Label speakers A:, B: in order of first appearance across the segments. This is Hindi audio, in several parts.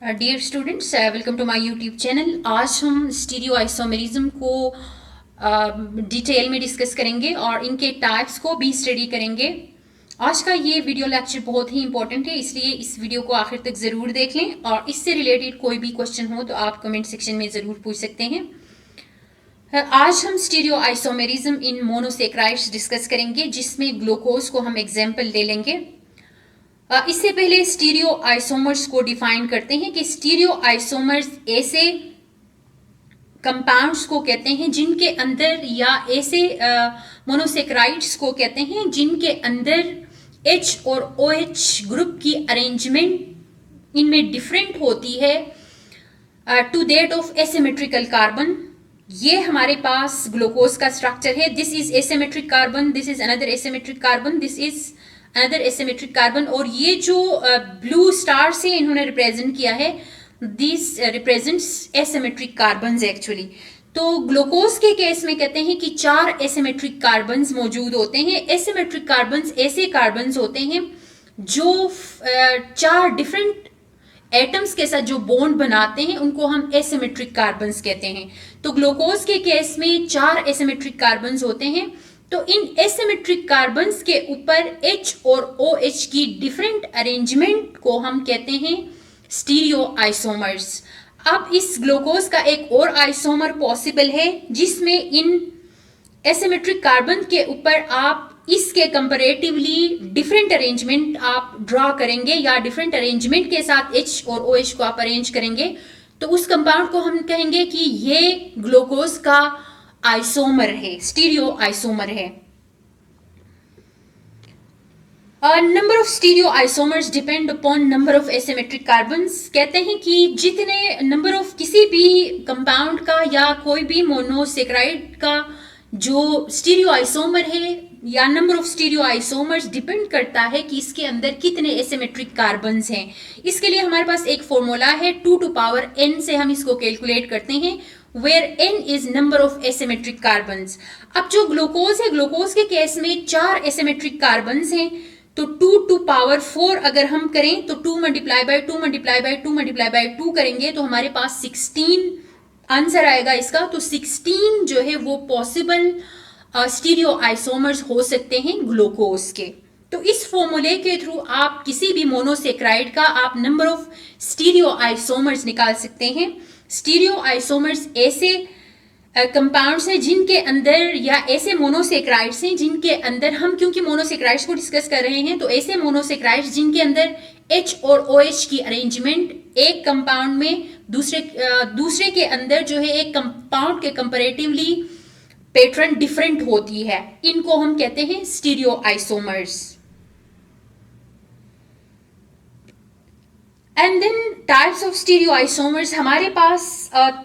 A: Dear students, welcome to my YouTube channel. आज हम स्टीरियो आइसोमेरिज्म को डिटेल में डिस्कस करेंगे और इनके टाइप्स को भी स्टडी करेंगे। आज का ये वीडियो लेक्चर बहुत ही इंपॉर्टेंट है, इसलिए इस वीडियो को आखिर तक ज़रूर देख लें और इससे रिलेटेड कोई भी क्वेश्चन हो तो आप कमेंट सेक्शन में ज़रूर पूछ सकते हैं। आज हम stereo isomerism in monosaccharides discuss करेंगे, जिसमें ग्लूकोज को हम एग्जाम्पल ले लेंगे। इससे पहले स्टीरियो आइसोमर्स को डिफाइन करते हैं कि स्टीरियो आइसोमर्स ऐसे कंपाउंड्स को कहते हैं जिनके अंदर, या ऐसे मोनोसेक्राइड्स को कहते हैं जिनके अंदर H और OH ग्रुप की अरेंजमेंट इनमें डिफरेंट होती है to that of asymmetrical carbon. ये हमारे पास ग्लूकोज का स्ट्रक्चर है। This is asymmetric carbon, this is another asymmetric carbon, this is another asymmetric carbon. और ये जो ब्लू स्टार से इन्होंने रिप्रेजेंट किया है, this represents asymmetric carbons actually. तो ग्लूकोज के केस में कहते हैं कि 4 एसिमेट्रिक कार्बन्स मौजूद होते हैं। एसिमेट्रिक कार्बन्स ऐसे कार्बन्स होते हैं जो 4 डिफरेंट एटम्स के साथ जो बॉन्ड बनाते हैं, उनको हम एसिमेट्रिक कार्बन्स कहते हैं। तो ग्लूकोज के केस में 4 एसिमेट्रिक कार्बन्स होते हैं। तो इन एसिमेट्रिक कार्बन्स के ऊपर H और OH की डिफरेंट अरेंजमेंट को हम कहते हैं स्टीरियो आइसोमर्स। अब इस ग्लूकोज का एक और आइसोमर पॉसिबल है, जिसमें इन एसिमेट्रिक कार्बन के ऊपर आप इसके कंपैरेटिवली डिफरेंट अरेंजमेंट आप ड्रॉ करेंगे, या डिफरेंट अरेंजमेंट के साथ H और OH को आप अरेंज करेंगे, तो उस कंपाउंड को हम कहेंगे कि ये ग्लूकोज का आइसोमर है, स्टीरियो आइसोमर है। Number of stereo isomers depend upon number of asymmetric carbons. कहते हैं कि जितने नंबर ऑफ किसी भी कंपाउंड का या कोई भी मोनोसेक्राइड का जो स्टीरियो आइसोमर है, या number of stereo isomers depend करता है कि इसके अंदर कितने एसिमेट्रिक कार्बन्स हैं। इसके लिए हमारे पास एक फॉर्मूला है, 2 to power n से हम इसको कैलकुलेट करते हैं, where n is number of asymmetric carbons। अब जो ग्लूकोज है, ग्लूकोज के केस में 4 एसिमेट्रिक कार्बन्स हैं, तो 2 to power 4 अगर हम करें तो 2 multiply by 2 multiply by 2 multiply by 2 करेंगे तो हमारे पास 16 आंसर आएगा इसका। तो 16 जो है वो पॉसिबल स्टीरियो आइसोमर्स हो सकते हैं ग्लूकोज के। तो इस फॉर्मूले के थ्रू आप किसी भी मोनोसेक्राइड का आप नंबर ऑफ स्टीरियो आइसोमर्स निकाल सकते हैं। स्टीरियो आइसोमर्स ऐसे कंपाउंड्स हैं जिनके अंदर, या ऐसे मोनोसेक्राइड्स हैं जिनके अंदर, हम क्योंकि मोनोसेक्राइड्स को डिस्कस कर रहे हैं, तो ऐसे मोनोसेक्राइड्स जिनके अंदर H और OH की अरेंजमेंट एक कंपाउंड में दूसरे के अंदर जो है एक कंपाउंड के कंपैरेटिवली पैटर्न डिफरेंट होती है, इनको हम कहते हैं stereoisomers. And then types of stereoisomers, हमारे पास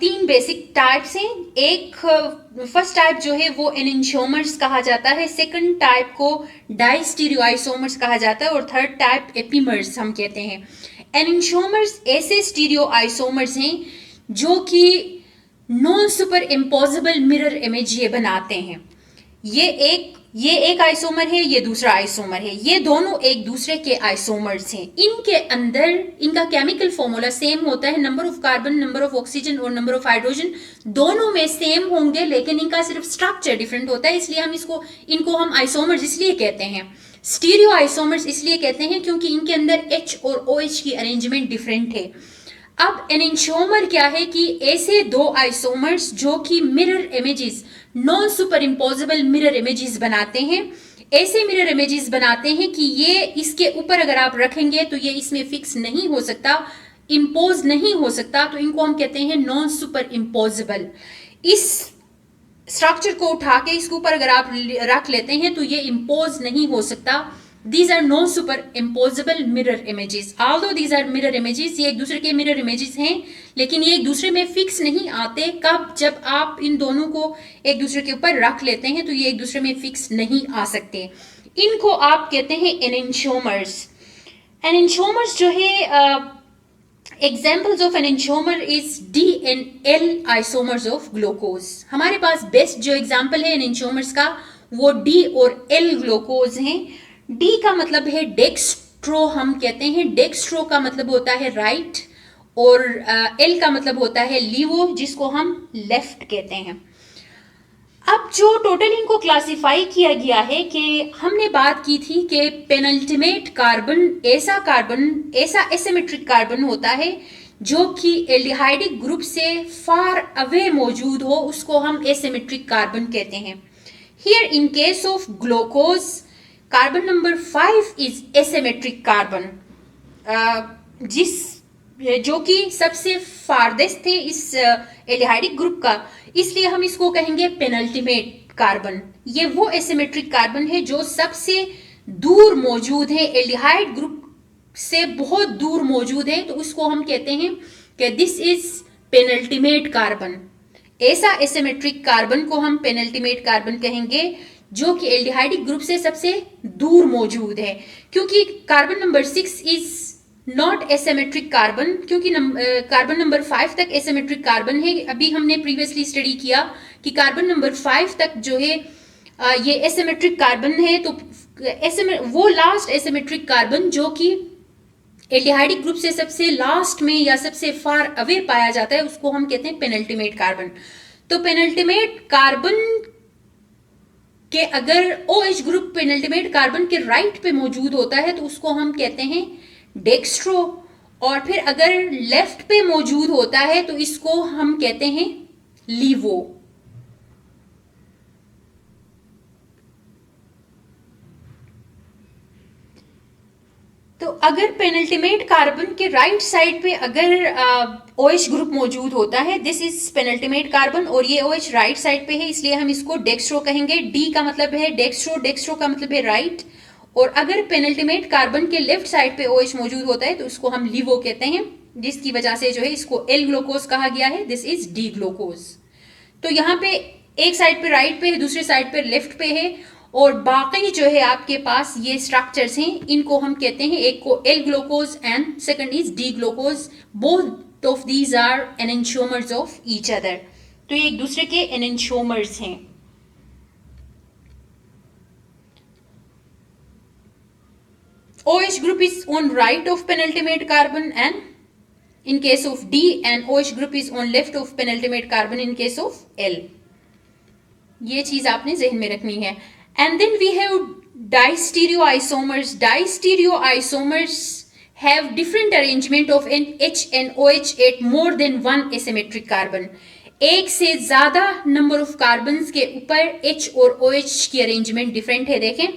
A: 3 बेसिक टाइप्स हैं। एक फर्स्ट टाइप जो है वो एनेंटियोमर्स कहा जाता है, सेकंड टाइप को डाई स्टीरियो आइसोमर्स कहा जाता है, और थर्ड टाइप एपीमर्स हम कहते हैं। एनेंटियोमर्स ऐसे स्टीरियो आइसोमर्स हैं जो कि non super imposable mirror image ये बनाते हैं। ये एक आइसोमर है, ये दूसरा आइसोमर है, ये दोनों एक दूसरे के आइसोमर्स हैं। इनके अंदर इनका केमिकल फॉर्मूला सेम होता है, number of carbon, number of oxygen और नंबर ऑफ हाइड्रोजन दोनों में सेम होंगे, लेकिन इनका सिर्फ स्ट्रक्चर डिफरेंट होता है। इसलिए हम इनको हम आइसोमर्स इसलिए कहते हैं, स्टीरियो आइसोमर्स इसलिए कहते हैं क्योंकि इनके अंदर H और OH की अरेंजमेंट डिफरेंट है। अब एनेंटियोमर क्या है कि ऐसे 2 आइसोमर्स जो कि mirror images, non super imposable mirror images बनाते हैं। ऐसे मिरर इमेजेस बनाते हैं कि ये इसके ऊपर अगर आप रखेंगे तो ये इसमें फिक्स नहीं हो सकता, इम्पोज नहीं हो सकता, तो इनको हम कहते हैं नॉन सुपर इम्पोजिबल। इस स्ट्रक्चर को उठा के इसके ऊपर अगर आप रख लेते हैं तो ये इम्पोज नहीं हो सकता। These are no superimposable mirror images. Although these are mirror images, ये एक दूसरे के mirror images हैं, लेकिन ये एक दूसरे में फिक्स नहीं आते। कब? जब आप इन दोनों को एक दूसरे के ऊपर रख लेते हैं तो ये एक दूसरे में फिक्स नहीं आ सकते। इनको आप कहते हैं एनेंटियोमर्स। एनेंटियोमर्स जो है, examples of enantiomer is D and L isomers of glucose. हमारे पास बेस्ट जो एग्जाम्पल है एनेंटियोमर्स का वो D और L ग्लूकोज हैं। D का मतलब है डेक्स्ट्रो, हम कहते हैं डेक्स्ट्रो का मतलब होता है राइट, और एल का मतलब होता है लीवो, जिसको हम लेफ्ट कहते हैं। अब जो टोटल इनको क्लासिफाई किया गया है कि हमने बात की थी कि पेनल्टिमेट कार्बन ऐसा एसिमेट्रिक कार्बन होता है जो कि एल्डिहाइडिक ग्रुप से फार अवे मौजूद हो, उसको हम एसिमेट्रिक कार्बन कहते हैं। Here in case of glucose carbon number 5 is asymmetric carbon, जो कि सबसे फारदेस्ट थे इस एल्डिहाइडिक ग्रुप का, इसलिए हम इसको कहेंगे पेनल्टिमेट कार्बन। ये वो एसिमेट्रिक कार्बन है जो सबसे दूर मौजूद है, एल्डिहाइड ग्रुप से बहुत दूर मौजूद है, तो उसको हम कहते हैं कि दिस इज पेनल्टिमेट कार्बन। ऐसा एसिमेट्रिक कार्बन को हम पेनल्टिमेट कार्बन कहेंगे जो कि एल्डिहाइडिक ग्रुप से सबसे दूर मौजूद है, क्योंकि carbon number 6 is not asymmetric carbon, क्योंकि कार्बन नंबर 5 तक एसिमेट्रिक कार्बन है। अभी हमने प्रीवियसली स्टडी किया कि कार्बन नंबर 5 तक जो है ये एसिमेट्रिक कार्बन है, तो वो लास्ट एसिमेट्रिक कार्बन जो कि एल्डिहाइडिक ग्रुप से सबसे लास्ट में या सबसे फार अवे पाया जाता है, उसको हम कहते हैं पेनल्टिमेट कार्बन। तो पेनल्टिमेट कार्बन के अगर OH ग्रुप पेनल्टिमेट कार्बन के राइट पे मौजूद होता है तो उसको हम कहते हैं डेक्स्ट्रो, और फिर अगर लेफ्ट पे मौजूद होता है तो इसको हम कहते हैं लीवो। तो अगर पेनल्टिमेट कार्बन के राइट साइड पे अगर OH ग्रुप मौजूद होता है, दिस इज पेनल्टिमेट कार्बन, और ये OH राइट साइड पे है, इसलिए हम इसको डेक्स्ट्रो कहेंगे। D का मतलब है डेक्स्ट्रो, डेक्स्ट्रो का मतलब है राइट। और अगर पेनल्टिमेट कार्बन के लेफ्ट साइड पे OH मौजूद होता है तो उसको हम लीवो कहते हैं, जिसकी वजह से जो है इसको L ग्लूकोज कहा गया है, दिस इज D ग्लूकोज। तो यहाँ पे एक साइड पे राइट पे है, दूसरे साइड पे लेफ्ट पे है, और बाकी जो है आपके पास ये स्ट्रक्चर्स हैं, इनको हम कहते हैं, एक को L glucose and second is D glucose. Both of these are enantiomers of each other, तो ये एक दूसरे के एनेंशियोमर्स हैं। OH group is on right of penultimate carbon and in case of D, and OH group is on left of penultimate carbon in case of L। ये चीज आपने जहन में रखनी है। And then we have distereoisomers. Distereoisomers have different arrangement of H and OH at more than one asymmetric carbon. एक से ज्यादा नंबर ऑफ कार्बन के ऊपर H और OH की अरेंजमेंट डिफरेंट है। देखें,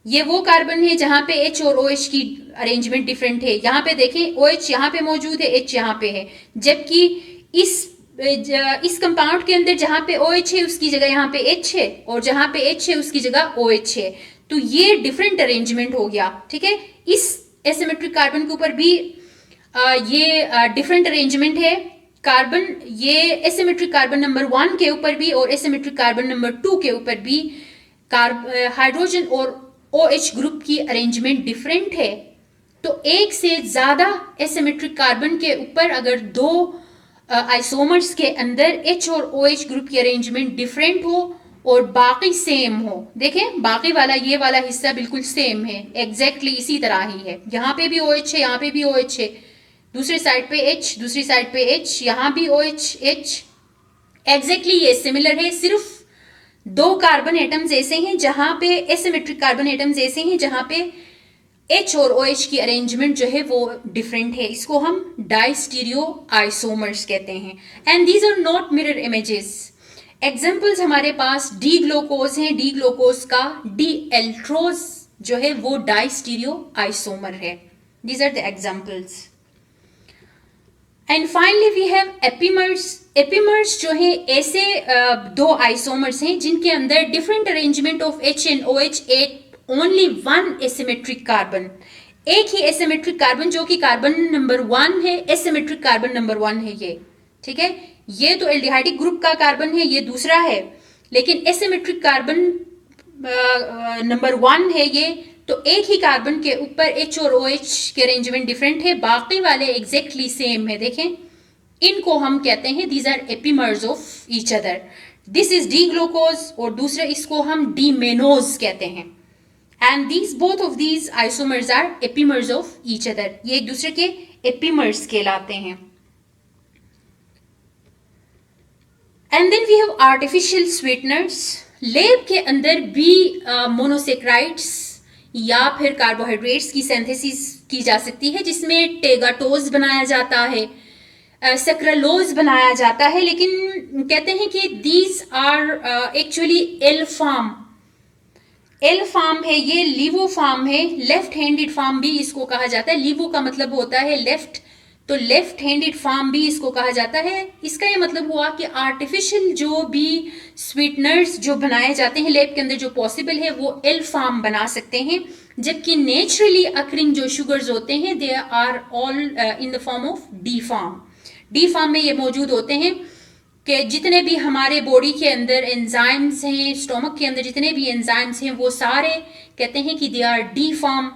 A: ये वो कार्बन है जहां पे H और OH की अरेंजमेंट डिफरेंट है। यहाँ पे देखें, OH यहाँ पे मौजूद है, H यहाँ पे है, जबकि इस कंपाउंड के अंदर जहां पे OH है उसकी जगह यहाँ पे H है, और जहां पे H है उसकी जगह OH है। तो ये डिफरेंट अरेंजमेंट हो गया, ठीक है। इस एसिमेट्रिक कार्बन के ऊपर भी ये डिफरेंट अरेंजमेंट है। कार्बन, ये एसिमेट्रिक कार्बन नंबर 1 के ऊपर भी और एसिमेट्रिक कार्बन नंबर 2 के ऊपर भी हाइड्रोजन और OH ग्रुप की अरेंजमेंट डिफरेंट है। तो एक से ज्यादा एसिमेट्रिक कार्बन के ऊपर अगर दो आइसोमर्स के अंदर H और OH ग्रुप की अरेंजमेंट डिफरेंट हो और बाकी सेम हो, देखें बाकी वाला ये वाला हिस्सा बिल्कुल सेम है, एग्जैक्टली इसी तरह ही है। यहाँ पे भी OH है, यहाँ पे भी OH है, दूसरी साइड पे H, दूसरी साइड पे H, यहाँ भी OH H, एग्जैक्टली ये सिमिलर है। सिर्फ दो कार्बन एटम्स ऐसे हैं जहां पे एसिमेट्रिक कार्बन एटम्स ऐसे हैं जहां पे H और OH की अरेंजमेंट जो है वो डिफरेंट है। इसको हम डाइस्टीरियो आइसोमर्स कहते हैं। And these are not mirror images. Examples हमारे पास डी ग्लूकोज है, डी ग्लूकोज का डी एल्ट्रोज जो है वो डाइस्टीरियो आइसोमर है। These are the examples. And finally we have epimers. Epimers जो है ऐसे दो आइसोमर्स हैं जिनके अंदर different arrangement of H and OH at only one asymmetric carbon. एक ही एसिमेट्रिक कार्बन जो कि कार्बन नंबर 1 है, एसिमेट्रिक कार्बन नंबर 1 है ये, ठीक है। ये तो एल्डिहाइडिक ग्रुप का कार्बन है, ये दूसरा है, लेकिन एसिमेट्रिक कार्बन नंबर 1 है ये। तो एक ही कार्बन के ऊपर H और OH के अरेंजमेंट डिफरेंट है, बाकी वाले एग्जैक्टली सेम है। देखें, इनको हम कहते हैं these are epimers of each other. This is D glucose और दूसरे इसको हम डी मेनोज कहते हैं। And these both of these isomers are epimers of each other. ये एक दूसरे के एपिमर्स कहलाते हैं। And then we have artificial sweeteners. Lab के अंदर भी मोनोसेक्राइड्स या फिर कार्बोहाइड्रेट्स की सिंथेसिस की जा सकती है, जिसमें टेगाटोज बनाया जाता है, सेक्रालोज बनाया जाता है, लेकिन कहते हैं कि these are actually L form है, ये लीवो फार्म है, लेफ्ट हैंडेड फार्म भी इसको कहा जाता है। लीवो का मतलब होता है लेफ्ट, तो लेफ्ट हैंडेड फार्म भी इसको कहा जाता है। इसका ये मतलब हुआ कि आर्टिफिशियल जो भी स्वीटनर्स जो बनाए जाते हैं लेब के अंदर जो पॉसिबल है वो एल फार्म बना सकते हैं, जबकि नेचुरली अकरिंग जो शुगर्स होते हैं they are all in the form of D form. D form में ये मौजूद होते हैं कि जितने भी हमारे बॉडी के अंदर एंजाइम्स हैं, स्टोमक के अंदर जितने भी एंजाइम्स हैं वो सारे कहते हैं कि दे आर डी फार्म,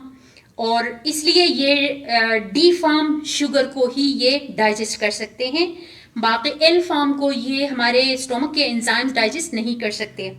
A: और इसलिए ये डी फार्म शुगर को ही ये डाइजेस्ट कर सकते हैं, बाकी एल फार्म को ये हमारे स्टोमक के एंजाइम्स डाइजेस्ट नहीं कर सकते।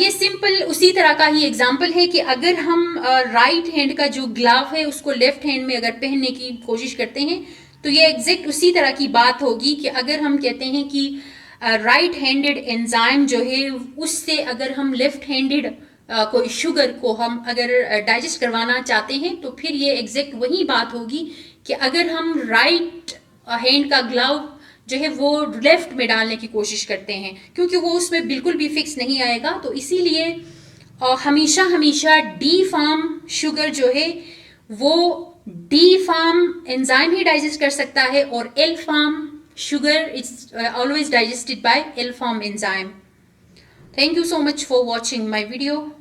A: ये सिंपल उसी तरह का ही एग्जाम्पल है कि अगर हम राइट हैंड का जो ग्लव है उसको लेफ्ट हैंड में अगर पहनने की कोशिश करते हैं तो ये एग्जैक्ट उसी तरह की बात होगी कि अगर हम कहते हैं कि राइट हैंडेड एंजाइम जो है उससे अगर हम लेफ्ट हैंडेड कोई शुगर को हम अगर डाइजेस्ट करवाना चाहते हैं तो फिर ये एग्जैक्ट वही बात होगी कि अगर हम राइट हैंड का ग्लव जो है वो लेफ्ट में डालने की कोशिश करते हैं, क्योंकि वो उसमें बिल्कुल भी फिक्स नहीं आएगा। तो इसीलिए हमेशा हमेशा डी फार्म शुगर जो है वो डी फार्म एंजाइम ही डाइजेस्ट कर सकता है, और L form sugar is always digested by L farm enzyme. Thank you so much for watching my video.